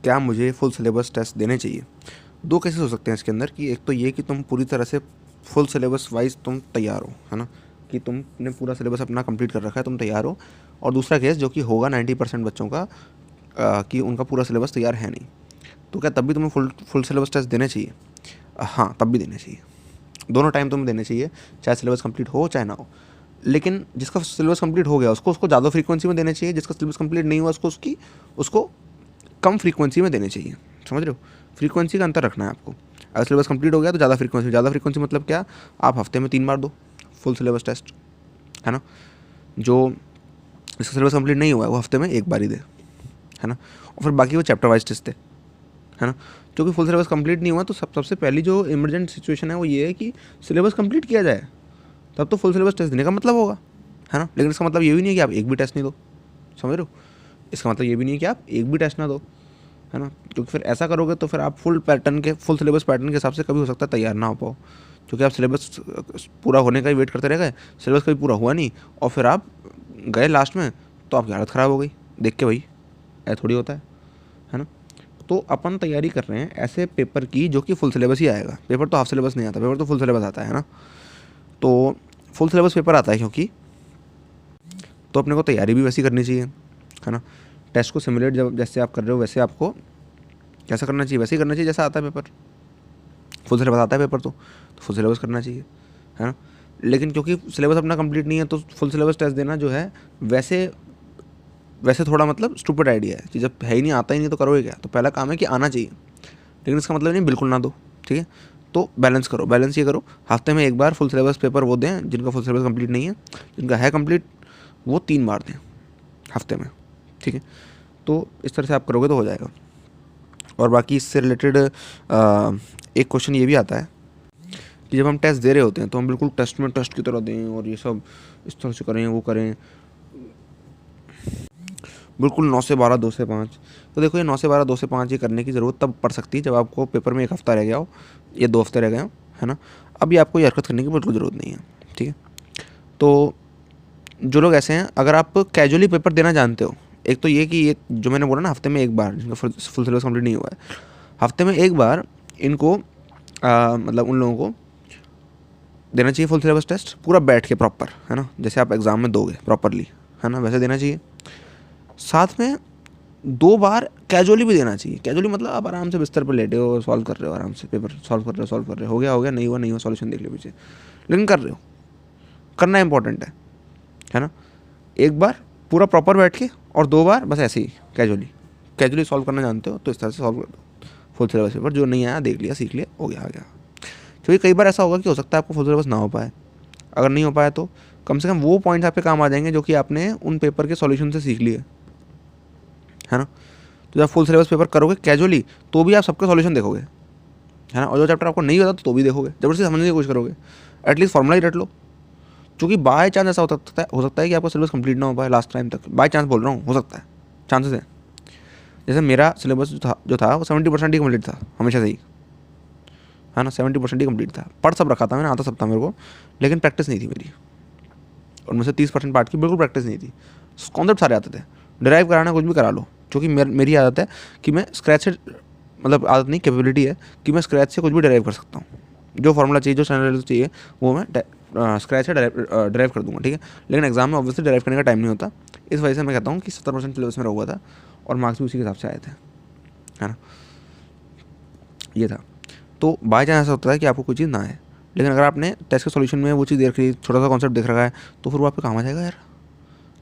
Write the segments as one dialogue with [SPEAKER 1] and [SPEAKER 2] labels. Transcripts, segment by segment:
[SPEAKER 1] क्या मुझे full syllabus test देने चाहिए? दो केसेस हो सकते हैं इसके अंदर, कि एक तो ये कि तुम पूरी तरह से फुल सिलेबस वाइज तुम तैयार हो, है ना, कि तुमने पूरा सिलेबस अपना कंप्लीट कर रखा है, तुम तैयार हो। और दूसरा केस जो कि होगा 90% बच्चों का, कि उनका पूरा सिलेबस तैयार है नहीं। तो क्या तब भी तुम्हें फुल फुल सिलेबस टेस्ट देने चाहिए? हाँ, तब भी देने चाहिए। दोनों टाइम तुम्हें देने चाहिए, चाहे सिलेबस कंप्लीट हो चाहे ना हो। लेकिन जिसका सिलेबस कंप्लीट हो गया उसको ज़्यादा फ्रीक्वेंसी में देने चाहिए, जिसका सिलेबस कंप्लीट नहीं हुआ उसको कम फ्रीक्वेंसी में देने चाहिए। समझ रहे हो? फ्रीक्वेंसी का अंतर रखना है आपको। अगर सिलेबस कंप्लीट हो गया तो ज़्यादा फ्रीक्वेंसी मतलब क्या? आप हफ्ते में 3 बार दो फुल सिलेबस टेस्ट, है ना। जो जिसका सिलेबस कंप्लीट नहीं हुआ है वो हफ्ते में 1 बार ही दे, है ना। और फिर बाकी वो चैप्टर वाइज टेस्ट दे, है ना। क्योंकि फुल सिलेबस कंप्लीट नहीं हुआ तो सबसे पहली जो इमरजेंट सिचुएशन है वो ये है कि सिलेबस कंप्लीट किया जाए, तब तो फुल सिलेबस टेस्ट देने का मतलब होगा, है ना। लेकिन इसका मतलब ये भी नहीं है कि आप एक भी टेस्ट नहीं दो। समझ रहे हो? इसका मतलब ये भी नहीं है कि आप एक भी टेस्ट ना दो, है ना। क्योंकि फिर ऐसा करोगे तो फिर आप फुल सिलेबस पैटर्न के हिसाब से कभी हो सकता है तैयार ना हो पाओ। क्योंकि आप सिलेबस पूरा होने का ही वेट करते रह गए, सिलेबस कभी पूरा हुआ नहीं, और फिर आप गए लास्ट में तो आपकी हालत ख़राब हो गई देख के। भाई ऐसा थोड़ी होता है ना। तो अपन तैयारी कर रहे हैं ऐसे पेपर की जो कि फुल सिलेबस ही आएगा। पेपर तो हाफ सिलेबस नहीं आता, पेपर तो फुल सिलेबस आता है ना। तो फुल सिलेबस पेपर आता है क्योंकि, तो अपने को तैयारी भी वैसी करनी चाहिए, है ना। टेस्ट को सिमुलेट जब जैसे आप कर रहे हो वैसे आपको कैसा करना चाहिए, वैसे ही करना चाहिए जैसा आता है पेपर। फुल सिलेबस आता है पेपर तो फुल सिलेबस करना चाहिए, है ना। लेकिन क्योंकि सिलेबस अपना कंप्लीट नहीं है तो फुल सिलेबस टेस्ट देना जो है वैसे वैसे थोड़ा मतलब स्टूपिड आइडिया है कि जब है ही नहीं, आता ही नहीं तो करोगे क्या। तो पहला काम है कि आना चाहिए, लेकिन इसका मतलब नहीं बिल्कुल ना दो, ठीक है। तो बैलेंस करो, बैलेंस ये करो, हफ्ते में 1 बार फुल सिलेबस पेपर वो दें जिनका फुल सिलेबस कंप्लीट नहीं है, जिनका है कंप्लीट वो 3 बार दें हफ्ते में, ठीक है। तो इस तरह से आप करोगे तो हो जाएगा। और बाकी इससे रिलेटेड एक क्वेश्चन ये भी आता है कि जब हम टेस्ट दे रहे होते हैं तो हम बिल्कुल टेस्ट में टेस्ट की तरह दें और ये सब इस तरह से करें वो करें, बिल्कुल 9 से 12 2 से 5। तो देखो ये 9 से 12 2 से 5 ये करने की ज़रूरत तब पड़ सकती है जब आपको पेपर में 1 हफ्ता रह गया हो या 2 हफ्ते रह गए हो, है ना। अभी आपको ये हरकत करने की बिल्कुल ज़रूरत नहीं है, ठीक है। तो जो लोग ऐसे हैं, अगर आप कैजुअली पेपर देना जानते हो, एक तो ये कि ये जो मैंने बोला ना हफ्ते में 1 बार जिनका फुल सिलेबस कंप्लीट नहीं हुआ है, हफ्ते में 1 बार इनको मतलब उन लोगों को देना चाहिए फुल सिलेबस टेस्ट पूरा बैठ के प्रॉपर, है ना, जैसे आप एग्ज़ाम में दोगे प्रॉपरली, है ना, वैसे देना चाहिए। साथ में 2 बार कैजुअली भी देना चाहिए। कैजुअली मतलब आप आराम से बिस्तर पर लेटे हो, सॉल्व कर रहे हो, आराम से पेपर सॉल्व कर रहे हो गया, नहीं हुआ सॉल्यूशन देख लो पीछे, लेकिन कर रहे हो, करना इंपॉर्टेंट है ना। 1 बार पूरा प्रॉपर बैठ के और 2 बार बस ऐसे ही कैजुअली सॉल्व करना जानते हो तो इस तरह से सॉल्व कर दो फुल सिलेबस पेपर। जो नहीं आया देख लिया, सीख लिया, हो गया, आ गया। क्योंकि कई बार ऐसा होगा कि हो सकता है आपको फुल सिलेबस ना हो पाए। अगर नहीं हो पाया तो कम से कम वो पॉइंट्स आप पे काम आ जाएंगे जो कि आपने उन पेपर के सॉल्यूशन से सीख लिए, है ना। तो जब फुल सिलेबस पेपर करोगे कैजुअली तो भी आप सबके सॉल्यूशन देखोगे, है ना। और जो चैप्टर आपको नहीं होता तो भी देखोगे, जबरदस्ती समझने की कोशिश करोगे, एटलीस्ट फॉर्मूला ही रट लो। क्योंकि बाय चांस ऐसा हो सकता है कि आपका सिलेबस कंप्लीट ना हो पाए लास्ट टाइम तक। बाय चांस बोल रहा हूँ, हो सकता है, चांसेस हैं। जैसे मेरा सिलेबस जो था वो 70% ही कंप्लीट था हमेशा से ही, है ना। 70% ही कंप्लीट था, पढ़ सब रखा था मैंने, आता सब था मेरे को, लेकिन प्रैक्टिस नहीं थी मेरी। और मुझसे 30% पार्ट की बिल्कुल प्रैक्टिस नहीं थी। कॉन्सेप्ट सारे आते थे, डिराइव कराना कुछ भी करा लो। क्योंकि मेरी आदत है कि मैं स्क्रैच से, मतलब आदत नहीं कैपेबिलिटी है कि मैं स्क्रैच से कुछ भी डिराइव कर सकता हूँ। जो फार्मूला चाहिए, जो स्टैंडर्ड चाहिए वो मैं स्क्रैच से डिराइव कर दूंगा, ठीक है। लेकिन एग्जाम में ऑब्वियसली डिराइव करने का टाइम नहीं होता, इस वजह से मैं कहता हूँ कि 70% सिलेबस मेरा हुआ था और मार्क्स भी उसी के हिसाब से आए थे, है ना। ये था। तो बाई चांस ऐसा होता है कि आपको कोई चीज़ ना आए, लेकिन अगर आपने टेस्ट के सॉल्यूशन में वो चीज़ देख रही, छोटा सा कॉन्सेप्ट देख रखा है, तो फिर वो आपके काम आ जाएगा यार।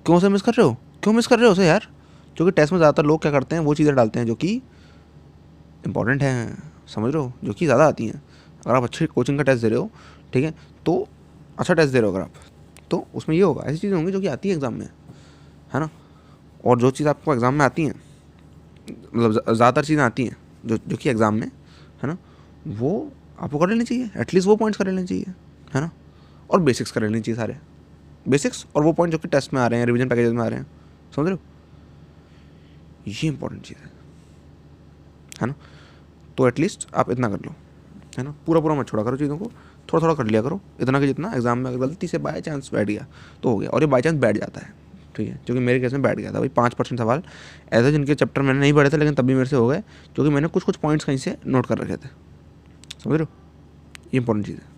[SPEAKER 1] क्यों से मिस कर रहे हो, क्यों मिस कर रहे हो उसे यार। क्योंकि टेस्ट में ज़्यादातर लोग क्या करते हैं, वो चीज़ें डालते हैं जो कि इंपॉर्टेंट हैं, समझ रहे हो, जो कि ज़्यादा आती हैं। अगर आप अच्छी कोचिंग का टेस्ट दे रहे हो, ठीक है, तो अच्छा टेस्ट दे रहे हो अगर आप, तो उसमें ये होगा, ऐसी चीज़ें होंगी जो कि आती है एग्ज़ाम में, है ना। और जो चीज़ आपको एग्ज़ाम में आती हैं, मतलब ज़्यादातर चीज़ें आती हैं जो कि एग्ज़ाम में, है ना, वो आपको कर लेनी चाहिए, एटलीस्ट वो पॉइंट्स कर लेने चाहिए, है ना। और बेसिक्स कर लेनी चाहिए सारे, बेसिक्स और वो पॉइंट जो कि टेस्ट में आ रहे हैं, रिवीजन पैकेजेस में आ रहे हैं, समझ रहे हो। ये इंपॉर्टेंट चीज़ है ना। तो एटलीस्ट आप इतना कर लो, है ना। पूरा मत छोड़ा करो चीज़ों को, थोड़ा थोड़ा कर लिया करो, इतना कि जितना एग्जाम में अगर गलती से बाय चांस बैठ गया तो हो गया। और ये बाय चांस बैठ जाता है, ठीक है, क्योंकि मेरे केस में बैठ गया था भाई 5% सवाल ऐसे जिनके चैप्टर मैंने नहीं पढ़े थे लेकिन तब भी मेरे से हो गए, क्योंकि मैंने कुछ पॉइंट्स कहीं से नोट कर रखे थे। समझ रहे हो, ये इंपॉर्टेंट चीज़ है।